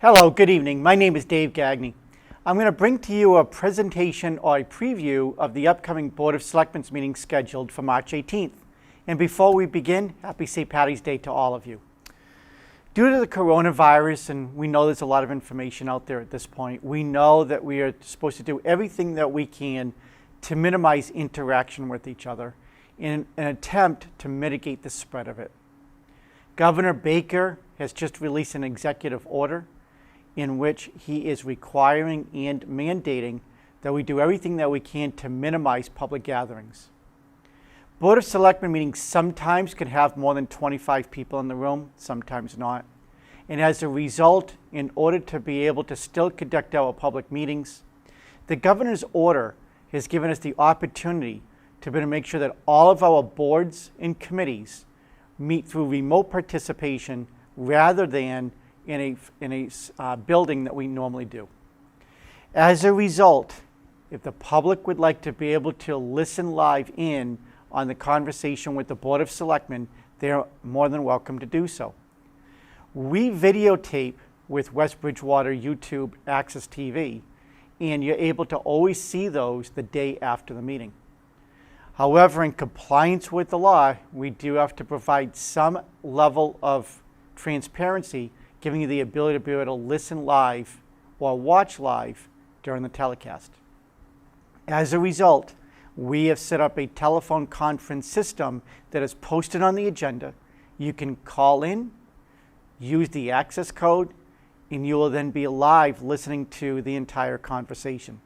Hello, good evening. My name is Dave Gagne. I'm going to bring to you a presentation or a preview of the upcoming Board of Selectmen meeting scheduled for March 18th. And before we begin, happy St. Patty's Day to all of you. Due to the coronavirus, and we know there's a lot of information out there at this point, we know that we are supposed to do everything that we can to minimize interaction with each other in an attempt to mitigate the spread of it. Governor Baker has just released an executive order in which he is requiring and mandating that we do everything that we can to minimize public gatherings. Board of Selectmen meetings sometimes can have more than 25 people in the room, sometimes not. And as a result, in order to be able to still conduct our public meetings, the governor's order has given us the opportunity to be able to make sure that all of our boards and committees meet through remote participation rather than in a building that we normally do. As a result, if the public would like to be able to listen live in on the conversation with the Board of Selectmen, they're more than welcome to do so. We videotape with West Bridgewater YouTube Access TV, and you're able to always see those the day after the meeting. However, in compliance with the law, we do have to provide some level of transparency, giving you the ability to be able to listen live or watch live during the telecast. As a result, we have set up a telephone conference system that is posted on the agenda. You can call in, use the access code, and you will then be live listening to the entire conversation.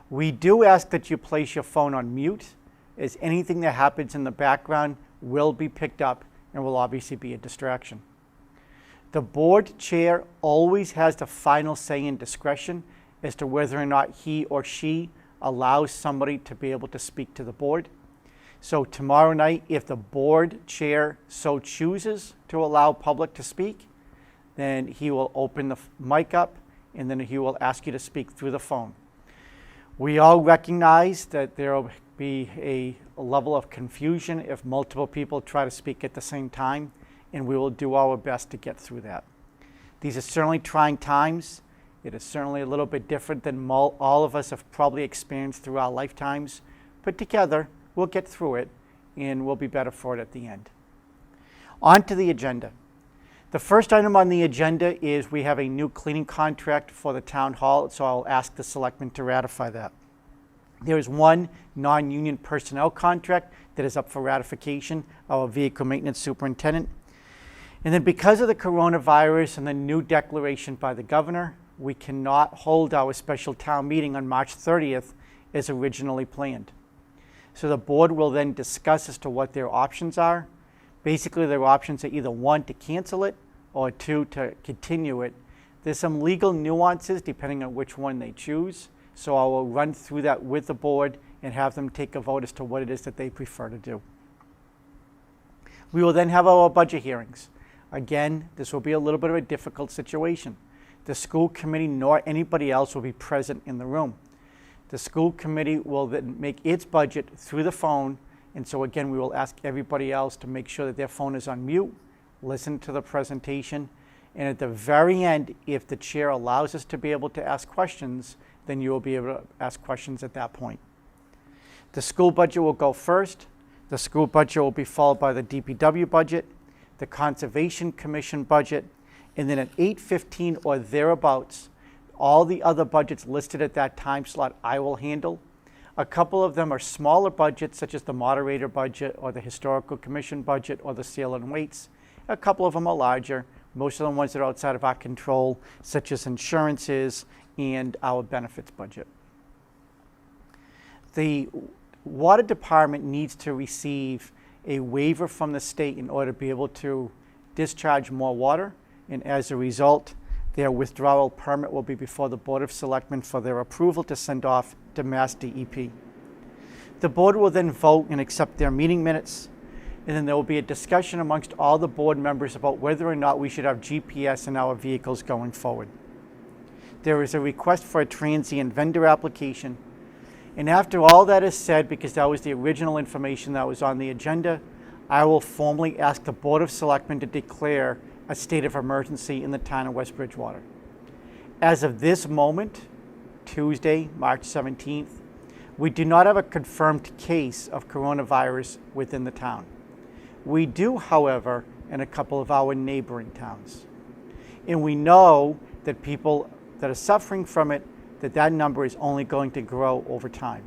We do ask that you place your phone on mute, as anything that happens in the background will be picked up and will obviously be a distraction. The board chair always has the final say and discretion as to whether or not he or she allows somebody to be able to speak to the board. So tomorrow night, if the board chair so chooses to allow public to speak, then he will open the mic up and then he will ask you to speak through the phone. We all recognize that there will be a level of confusion if multiple people try to speak at the same time, and we will do our best to get through that. These are certainly trying times. It is certainly a little bit different than all of us have probably experienced through our lifetimes, but together we'll get through it and we'll be better for it at the end. On to the agenda. The first item on the agenda is we have a new cleaning contract for the town hall, so I'll ask the selectmen to ratify that. There is one non-union personnel contract that is up for ratification, our vehicle maintenance superintendent. And then because of the coronavirus and the new declaration by the governor, we cannot hold our special town meeting on March 30th as originally planned. So the board will then discuss as to what their options are. Basically, their options are either one, to cancel it, or two, to continue it. There's some legal nuances depending on which one they choose. So I will run through that with the board and have them take a vote as to what it is that they prefer to do. We will then have our budget hearings. Again, this will be a little bit of a difficult situation. The school committee nor anybody else will be present in the room. The school committee will then make its budget through the phone, and so again, we will ask everybody else to make sure that their phone is on mute, listen to the presentation, and at the very end, if the chair allows us to be able to ask questions, then you will be able to ask questions at that point. The school budget will go first. The school budget will be followed by the DPW budget, the Conservation Commission budget, and then at 8:15 or thereabouts, all the other budgets listed at that time slot I will handle. A couple of them are smaller budgets, such as the moderator budget or the Historical Commission budget or the sale and weights. A couple of them are larger. Most of the ones that are outside of our control, such as insurances and our benefits budget. The water department needs to receive a waiver from the state in order to be able to discharge more water, and as a result, their withdrawal permit will be before the Board of Selectmen for their approval to send off to Mass DEP. The board will then vote and accept their meeting minutes, and then there will be a discussion amongst all the board members about whether or not we should have GPS in our vehicles going forward. There is a request for a transient vendor application. And after all that is said, because that was the original information that was on the agenda, I will formally ask the Board of Selectmen to declare a state of emergency in the town of West Bridgewater. As of this moment, Tuesday, March 17th, we do not have a confirmed case of coronavirus within the town. We do, however, in a couple of our neighboring towns. And we know that people that are suffering from it, that number is only going to grow over time.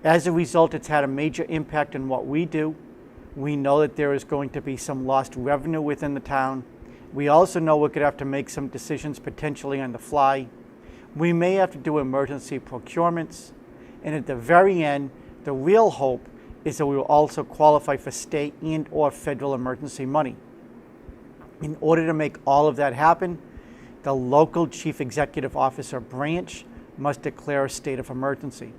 As a result, it's had a major impact on what we do. We know that there is going to be some lost revenue within the town. We also know we're going to have to make some decisions potentially on the fly. We may have to do emergency procurements. And at the very end, the real hope is that we will also qualify for state and or federal emergency money. In order to make all of that happen, the local chief executive officer branch must declare a state of emergency.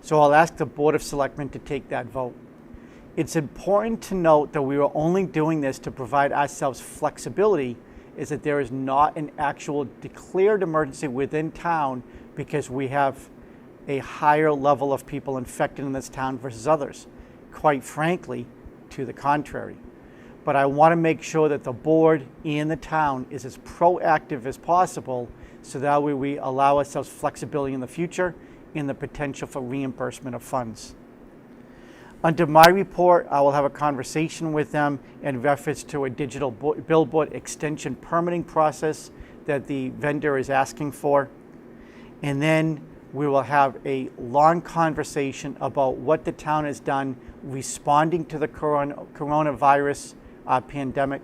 So I'll ask the Board of Selectmen to take that vote. It's important to note that we are only doing this to provide ourselves flexibility, is that there is not an actual declared emergency within town because we have a higher level of people infected in this town versus others. Quite frankly, to the contrary. But I want to make sure that the board and the town is as proactive as possible so that way we allow ourselves flexibility in the future and the potential for reimbursement of funds. Under my report, I will have a conversation with them in reference to a digital billboard extension permitting process that the vendor is asking for. And then we will have a long conversation about what the town has done responding to the coronavirus pandemic,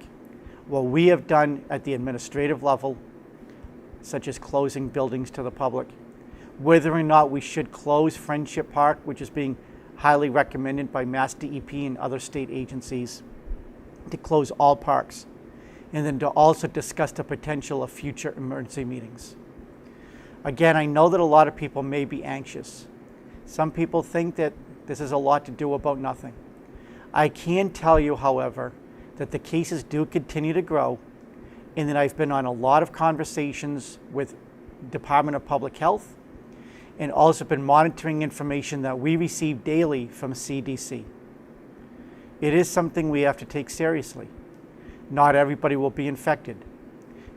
what we have done at the administrative level, such as closing buildings to the public, whether or not we should close Friendship Park, which is being highly recommended by Mass DEP and other state agencies, to close all parks, and then to also discuss the potential of future emergency meetings. Again, I know that a lot of people may be anxious. Some people think that this is a lot to do about nothing. I can tell you, however, that the cases do continue to grow, and that I've been on a lot of conversations with Department of Public Health, and also been monitoring information that we receive daily from CDC. It is something we have to take seriously. Not everybody will be infected.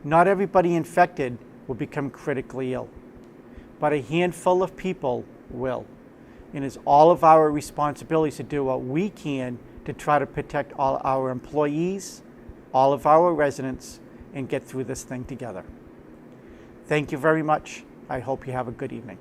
Not everybody infected will become critically ill, but a handful of people will. And it's all of our responsibilities to do what we can to try to protect all our employees, all of our residents, and get through this thing together. Thank you very much. I hope you have a good evening.